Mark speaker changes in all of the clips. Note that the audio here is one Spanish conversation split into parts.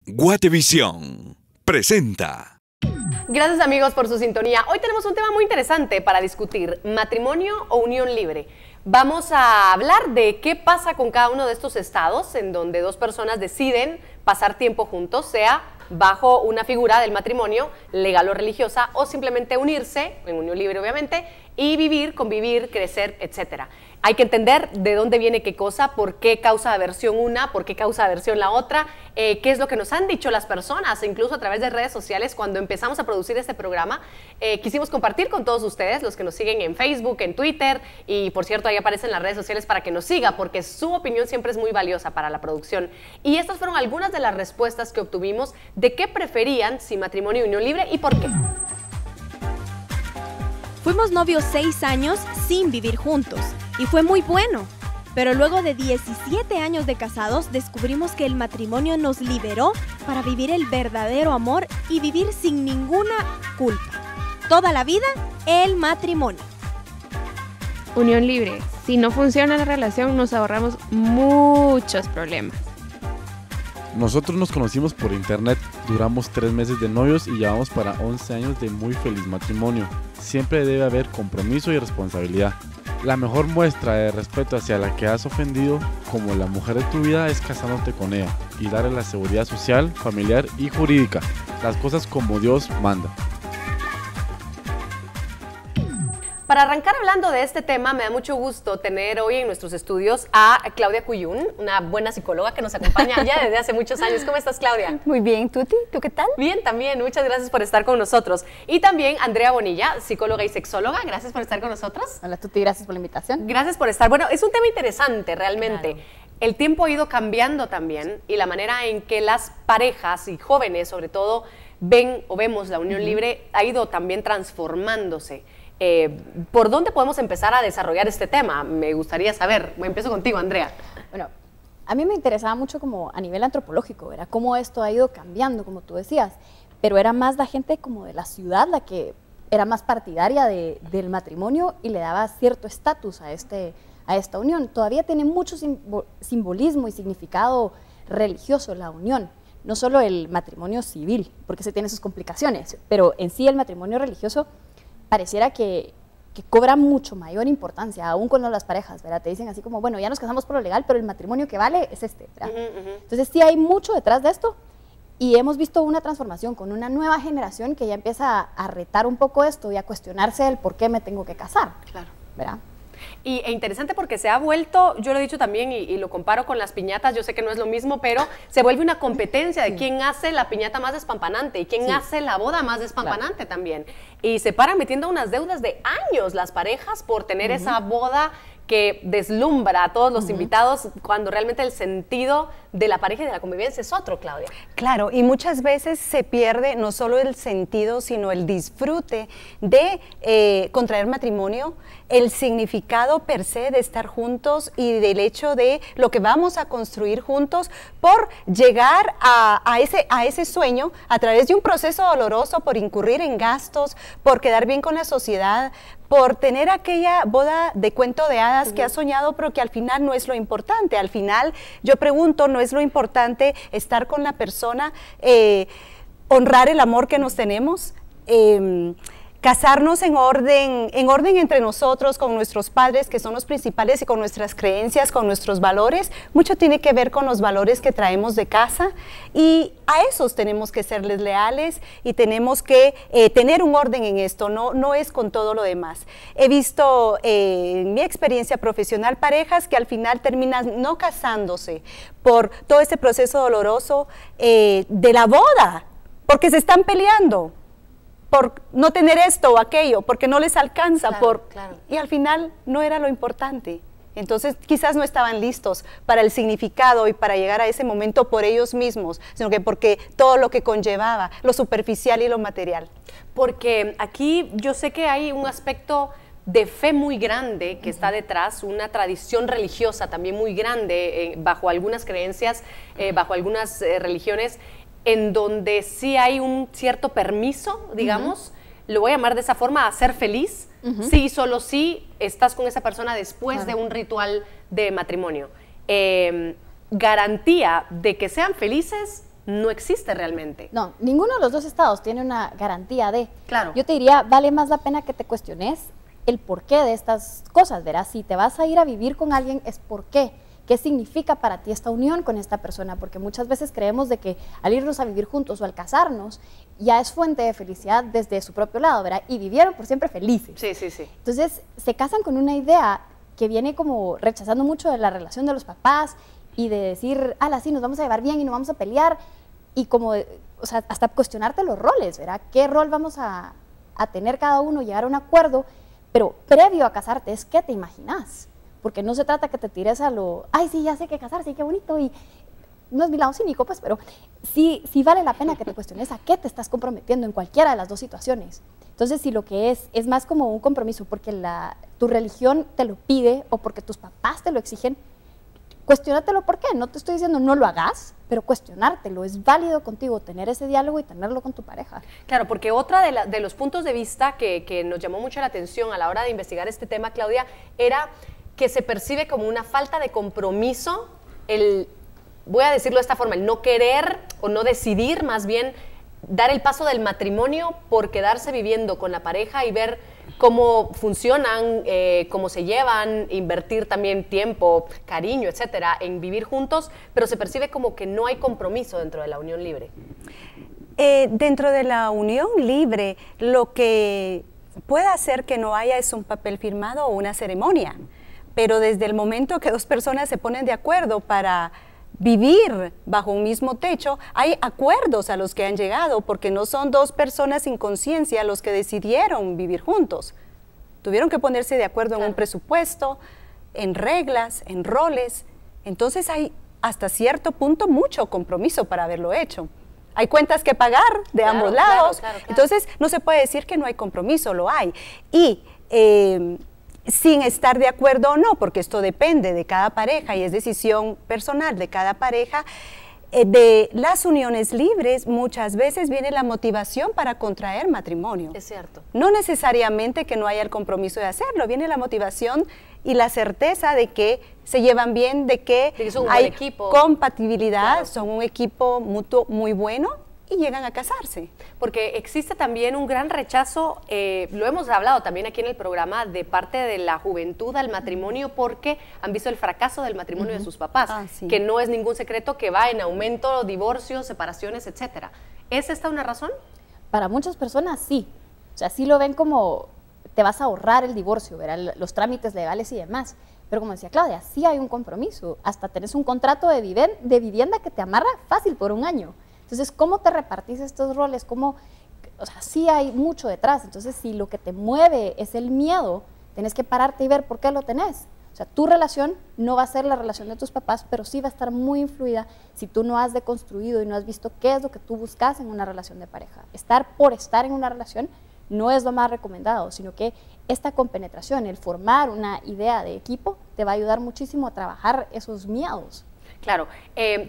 Speaker 1: Guatevisión presenta.
Speaker 2: Gracias amigos por su sintonía. Hoy tenemos un tema muy interesante para discutir: matrimonio o unión libre. Vamos a hablar de qué pasa con cada uno de estos estados en donde dos personas deciden pasar tiempo juntos, sea bajo una figura del matrimonio, legal o religiosa, o simplemente unirse, en unión libre obviamente, y vivir, convivir, crecer, etcétera. Hay que entender de dónde viene qué cosa, por qué causa aversión una, por qué causa aversión la otra, qué es lo que nos han dicho las personas, incluso a través de redes sociales. Cuando empezamos a producir este programa, quisimos compartir con todos ustedes, los que nos siguen en Facebook, en Twitter, y por cierto, ahí aparecen las redes sociales para que nos siga, porque su opinión siempre es muy valiosa para la producción. Y estas fueron algunas de las respuestas que obtuvimos de qué preferían, si matrimonio y unión libre, y por qué.
Speaker 3: Fuimos novios 6 años sin vivir juntos y fue muy bueno, pero luego de 17 años de casados descubrimos que el matrimonio nos liberó para vivir el verdadero amor y vivir sin ninguna culpa. Toda la vida, el matrimonio.
Speaker 4: Unión libre. Si no funciona la relación, nos ahorramos muchos problemas.
Speaker 5: Nosotros nos conocimos por internet, duramos 3 meses de novios y llevamos para 11 años de muy feliz matrimonio. Siempre debe haber compromiso y responsabilidad. La mejor muestra de respeto hacia la que has ofendido como la mujer de tu vida es casándote con ella y darle la seguridad social, familiar y jurídica, las cosas como Dios manda.
Speaker 2: Para arrancar hablando de este tema, me da mucho gusto tener hoy en nuestros estudios a Claudia Cuyún, una buena psicóloga que nos acompaña ya desde hace muchos años. ¿Cómo estás, Claudia?
Speaker 6: Muy bien, Tuti, ¿tú qué tal?
Speaker 2: Bien, también, muchas gracias por estar con nosotros. Y también Andrea Bonilla, psicóloga y sexóloga, gracias por estar con nosotros.
Speaker 6: Hola, Tuti, gracias por la invitación.
Speaker 2: Gracias por estar. Bueno, es un tema interesante realmente. Claro. El tiempo ha ido cambiando también y la manera en que las parejas y jóvenes, sobre todo, ven o vemos la unión libre ha ido también transformándose. ¿Por dónde podemos empezar a desarrollar este tema? Me gustaría saber. Empiezo contigo, Andrea.
Speaker 6: Bueno, a mí me interesaba mucho como a nivel antropológico, era cómo esto ha ido cambiando, como tú decías, pero era más la gente como de la ciudad la que era más partidaria del matrimonio y le daba cierto estatus a esta unión. Todavía tiene mucho simbolismo y significado religioso la unión, no solo el matrimonio civil, porque se tiene sus complicaciones, pero en sí el matrimonio religioso pareciera que cobra mucho mayor importancia, aún cuando las parejas, ¿verdad? Te dicen así como, bueno, ya nos casamos por lo legal, pero el matrimonio que vale es este, ¿verdad? Entonces sí hay mucho detrás de esto y hemos visto una transformación con una nueva generación que ya empieza a retar un poco esto y a cuestionarse el por qué me tengo que casar,
Speaker 2: claro,
Speaker 6: ¿verdad?
Speaker 2: E interesante porque se ha vuelto, yo lo he dicho también y lo comparo con las piñatas, yo sé que no es lo mismo, pero se vuelve una competencia de quién hace la piñata más despampanante y quién hace la boda más despampanante también. Y se paran metiendo unas deudas de años las parejas por tener esa boda que deslumbra a todos los invitados, cuando realmente el sentido de la pareja y de la convivencia es otro, Claudia.
Speaker 7: Claro, y muchas veces se pierde no solo el sentido, sino el disfrute de contraer matrimonio, el significado per se de estar juntos y del hecho de lo que vamos a construir juntos por llegar a ese sueño a través de un proceso doloroso, por incurrir en gastos, por quedar bien con la sociedad, por tener aquella boda de cuento de hadas que has soñado, pero que al final no es lo importante. Al final, yo pregunto, ¿no es lo importante estar con la persona, honrar el amor que nos tenemos? Casarnos en orden entre nosotros, con nuestros padres, que son los principales, y con nuestras creencias, con nuestros valores. Mucho tiene que ver con los valores que traemos de casa, y a esos tenemos que serles leales y tenemos que tener un orden en esto, no es con todo lo demás. He visto en mi experiencia profesional parejas que al final terminan no casándose por todo este proceso doloroso de la boda, porque se están peleando por no tener esto o aquello, porque no les alcanza, y al final no era lo importante. Entonces quizás no estaban listos para el significado y para llegar a ese momento por ellos mismos, sino que porque todo lo que conllevaba, lo superficial y lo material.
Speaker 2: Porque aquí yo sé que hay un aspecto de fe muy grande que está detrás, una tradición religiosa también muy grande, bajo algunas creencias, bajo algunas religiones, en donde sí hay un cierto permiso, digamos, lo voy a llamar de esa forma, a ser feliz, sí, solo si estás con esa persona después de un ritual de matrimonio. Garantía de que sean felices no existe realmente.
Speaker 6: No, ninguno de los dos estados tiene una garantía de.
Speaker 2: Claro.
Speaker 6: Yo te diría, vale más la pena que te cuestiones el porqué de estas cosas, verás, si te vas a ir a vivir con alguien es por qué. ¿Qué significa para ti esta unión con esta persona? Porque muchas veces creemos de que al irnos a vivir juntos o al casarnos ya es fuente de felicidad desde su propio lado, ¿verdad? Y vivieron por siempre felices.
Speaker 2: Sí, sí, sí.
Speaker 6: Entonces se casan con una idea que viene como rechazando mucho de la relación de los papás y de decir, ala, sí, nos vamos a llevar bien y no vamos a pelear y como, o sea, hasta cuestionarte los roles, ¿verdad? ¿Qué rol vamos a tener cada uno, llegar a un acuerdo? Pero previo a casarte es qué te imaginas. Porque no se trata que te tires a lo, ay, sí, ya sé que casarse, qué bonito, y no es mi lado cínico, pues, pero sí vale la pena que te cuestiones a qué te estás comprometiendo en cualquiera de las dos situaciones. Entonces, si lo que es más como un compromiso porque tu religión te lo pide o porque tus papás te lo exigen, cuestiónatelo por qué. No te estoy diciendo no lo hagas, pero cuestionártelo. Es válido contigo tener ese diálogo y tenerlo con tu pareja.
Speaker 2: Claro, porque otra de los puntos de vista que nos llamó mucho la atención a la hora de investigar este tema, Claudia, era que se percibe como una falta de compromiso, voy a decirlo de esta forma, el no querer o no decidir, más bien dar el paso del matrimonio por quedarse viviendo con la pareja y ver cómo funcionan, cómo se llevan, invertir también tiempo, cariño, etcétera, en vivir juntos, pero se percibe como que no hay compromiso dentro de la unión libre.
Speaker 7: Dentro de la unión libre, lo que puede hacer que no haya es un papel firmado o una ceremonia. Pero desde el momento que dos personas se ponen de acuerdo para vivir bajo un mismo techo, hay acuerdos a los que han llegado, porque no son dos personas sin conciencia los que decidieron vivir juntos. Tuvieron que ponerse de acuerdo en un presupuesto, en reglas, en roles. Entonces hay hasta cierto punto mucho compromiso para haberlo hecho. Hay cuentas que pagar de ambos lados. Claro. Entonces no se puede decir que no hay compromiso, lo hay. Y sin estar de acuerdo o no, porque esto depende de cada pareja y es decisión personal de cada pareja, de las uniones libres muchas veces viene la motivación para contraer matrimonio.
Speaker 2: Es cierto.
Speaker 7: No necesariamente que no haya el compromiso de hacerlo, viene la motivación y la certeza de que se llevan bien, de que hay compatibilidad, claro. Son un equipo mutuo muy bueno y llegan a casarse.
Speaker 2: Porque existe también un gran rechazo, lo hemos hablado también aquí en el programa, de parte de la juventud al matrimonio porque han visto el fracaso del matrimonio de sus papás, sí. Que no es ningún secreto que va en aumento, divorcios, separaciones, etcétera. ¿Es esta una razón?
Speaker 6: Para muchas personas sí, o sea, sí lo ven como te vas a ahorrar el divorcio, ¿verdad? Los trámites legales y demás. Pero como decía Claudia, sí hay un compromiso, hasta tenés un contrato de vivienda que te amarra fácil por un año. Entonces, ¿cómo te repartís estos roles? ¿Cómo? O sea, sí hay mucho detrás. Entonces, si lo que te mueve es el miedo, tenés que pararte y ver por qué lo tenés. O sea, tu relación no va a ser la relación de tus papás, pero sí va a estar muy influida si tú no has deconstruido y no has visto qué es lo que tú buscas en una relación de pareja. Estar por estar en una relación no es lo más recomendado, sino que esta compenetración, el formar una idea de equipo, te va a ayudar muchísimo a trabajar esos miedos.
Speaker 2: Claro,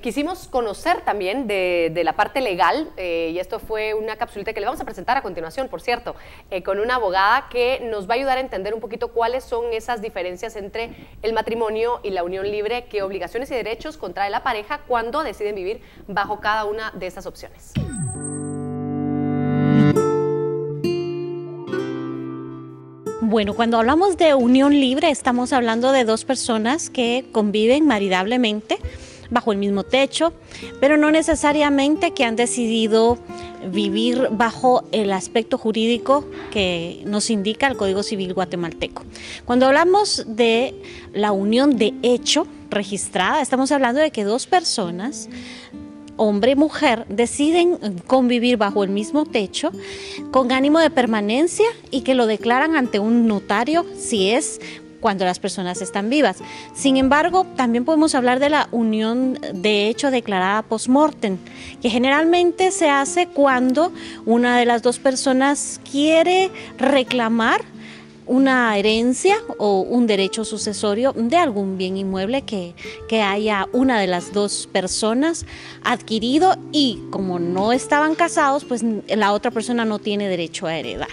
Speaker 2: quisimos conocer también de la parte legal, y esto fue una capsulita que le vamos a presentar a continuación, por cierto, con una abogada que nos va a ayudar a entender un poquito cuáles son esas diferencias entre el matrimonio y la unión libre, qué obligaciones y derechos contrae la pareja cuando deciden vivir bajo cada una de estas opciones.
Speaker 8: Bueno, cuando hablamos de unión libre estamos hablando de dos personas que conviven maridablemente bajo el mismo techo, pero no necesariamente que han decidido vivir bajo el aspecto jurídico que nos indica el Código Civil guatemalteco. Cuando hablamos de la unión de hecho registrada, estamos hablando de que dos personas, hombre y mujer, deciden convivir bajo el mismo techo con ánimo de permanencia y que lo declaran ante un notario si es cuando las personas están vivas. Sin embargo, también podemos hablar de la unión de hecho declarada post-mortem, que generalmente se hace cuando una de las dos personas quiere reclamar una herencia o un derecho sucesorio de algún bien inmueble que haya una de las dos personas adquirido y como no estaban casados, pues la otra persona no tiene derecho a heredar.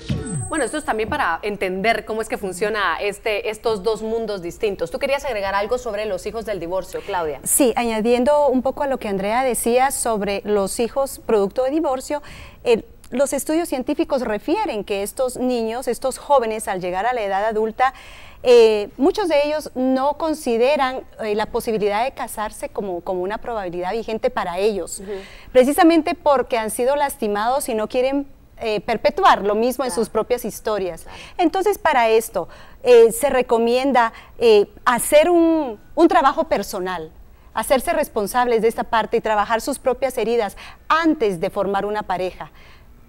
Speaker 2: Bueno, esto es también para entender cómo es que funciona estos dos mundos distintos. ¿Tú querías agregar algo sobre los hijos del divorcio, Claudia?
Speaker 7: Sí, añadiendo un poco a lo que Andrea decía sobre los hijos producto de divorcio, los estudios científicos refieren que estos niños, estos jóvenes, al llegar a la edad adulta, muchos de ellos no consideran la posibilidad de casarse como una probabilidad vigente para ellos, precisamente porque han sido lastimados y no quieren perpetuar lo mismo en sus propias historias. Entonces, para esto se recomienda hacer un trabajo personal, hacerse responsables de esta parte y trabajar sus propias heridas antes de formar una pareja.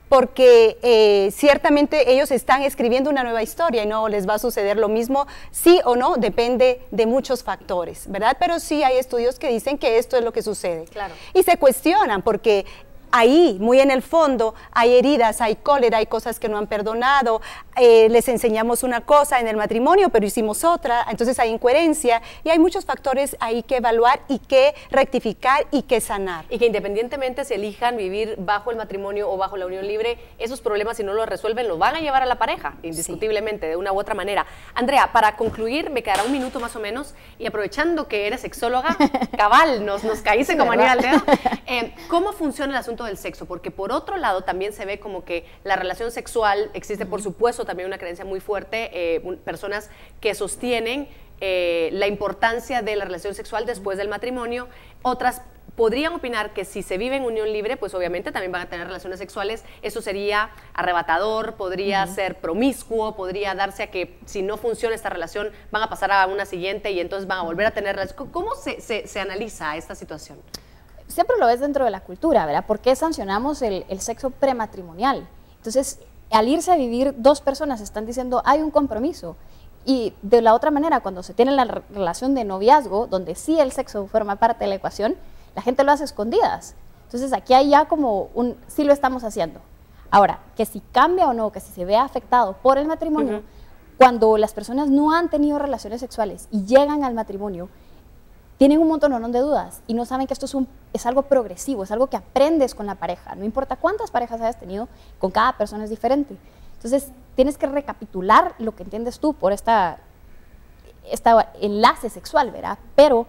Speaker 7: Porque ciertamente ellos están escribiendo una nueva historia y no les va a suceder lo mismo, sí o no, depende de muchos factores, ¿verdad? Pero sí hay estudios que dicen que esto es lo que sucede.
Speaker 2: Claro.
Speaker 7: Y se cuestionan porque ahí, muy en el fondo, hay heridas, hay cólera, hay cosas que no han perdonado, les enseñamos una cosa en el matrimonio, pero hicimos otra, entonces hay incoherencia y hay muchos factores ahí que evaluar y que rectificar y que sanar.
Speaker 2: Y que independientemente si elijan vivir bajo el matrimonio o bajo la unión libre, esos problemas si no los resuelven los van a llevar a la pareja, indiscutiblemente, de una u otra manera. Andrea, para concluir, me quedará un minuto más o menos, y aprovechando que eres sexóloga, cabal, nos caíste como anillo al dedo. ¿Cómo funciona el asunto del sexo? Porque por otro lado también se ve como que la relación sexual existe, por supuesto, también una creencia muy fuerte, personas que sostienen la importancia de la relación sexual después del matrimonio. Otras podrían opinar que si se vive en unión libre, pues obviamente también van a tener relaciones sexuales. Eso sería arrebatador, podría ser promiscuo, podría darse a que si no funciona esta relación van a pasar a una siguiente y entonces van a volver a tener relaciones. ¿Cómo se analiza esta situación?
Speaker 6: Siempre lo ves dentro de la cultura, ¿verdad? ¿Por qué sancionamos el sexo prematrimonial? Entonces, al irse a vivir dos personas están diciendo hay un compromiso. Y de la otra manera, cuando se tiene la relación de noviazgo, donde sí el sexo forma parte de la ecuación, la gente lo hace escondidas. Entonces, aquí hay ya como sí lo estamos haciendo. Ahora, que si cambia o no, que si se vea afectado por el matrimonio, cuando las personas no han tenido relaciones sexuales y llegan al matrimonio, tienen un montón de dudas y no saben que esto es algo progresivo, es algo que aprendes con la pareja. No importa cuántas parejas hayas tenido, con cada persona es diferente. Entonces, tienes que recapitular lo que entiendes tú por esta enlace sexual, ¿verdad? Pero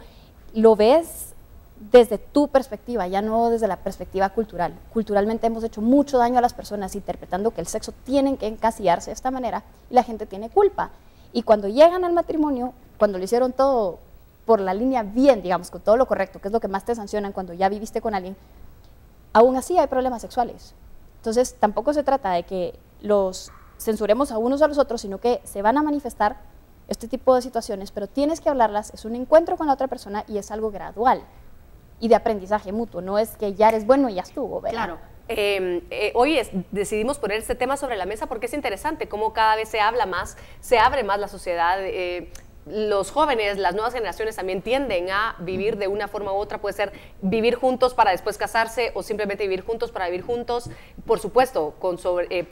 Speaker 6: lo ves desde tu perspectiva, ya no desde la perspectiva cultural. Culturalmente hemos hecho mucho daño a las personas interpretando que el sexo tiene que encasillarse de esta manera y la gente tiene culpa. Y cuando llegan al matrimonio, cuando lo hicieron todo por la línea bien, digamos, con todo lo correcto, que es lo que más te sancionan cuando ya viviste con alguien, aún así hay problemas sexuales. Entonces, tampoco se trata de que los censuremos a unos a los otros, sino que se van a manifestar este tipo de situaciones, pero tienes que hablarlas, es un encuentro con la otra persona y es algo gradual y de aprendizaje mutuo, no es que ya eres bueno y ya estuvo, ¿verdad?
Speaker 2: Claro. Hoy decidimos poner este tema sobre la mesa porque es interesante cómo cada vez se habla más, se abre más la sociedad. Los jóvenes, las nuevas generaciones también tienden a vivir de una forma u otra, puede ser vivir juntos para después casarse o simplemente vivir juntos para vivir juntos, por supuesto, por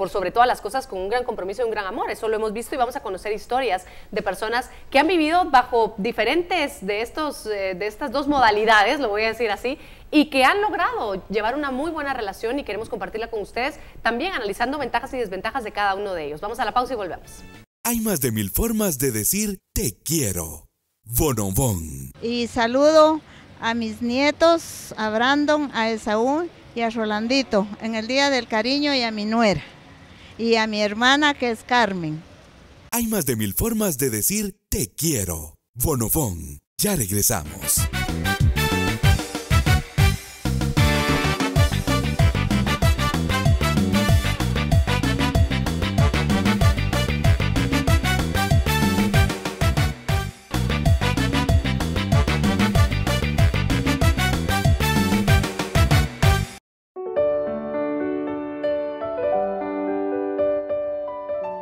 Speaker 2: sobre todas las cosas con un gran compromiso y un gran amor. Eso lo hemos visto y vamos a conocer historias de personas que han vivido bajo diferentes de estas dos modalidades, lo voy a decir así, y que han logrado llevar una muy buena relación y queremos compartirla con ustedes, también analizando ventajas y desventajas de cada uno de ellos. Vamos a la pausa y volvemos.
Speaker 1: Hay más de 1000 formas de decir te quiero. Bonobón.
Speaker 9: Y saludo a mis nietos, a Brandon, a Esaú y a Rolandito, en el Día del Cariño, y a mi nuera, y a mi hermana que es Carmen.
Speaker 1: Hay más de 1000 formas de decir te quiero. Bonobón. Ya regresamos.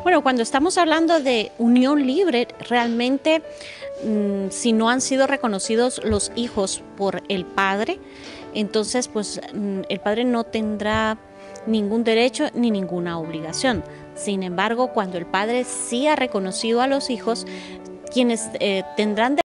Speaker 8: Bueno, cuando estamos hablando de unión libre, realmente si no han sido reconocidos los hijos por el padre, entonces pues el padre no tendrá ningún derecho ni ninguna obligación. Sin embargo, cuando el padre sí ha reconocido a los hijos, quienes tendrán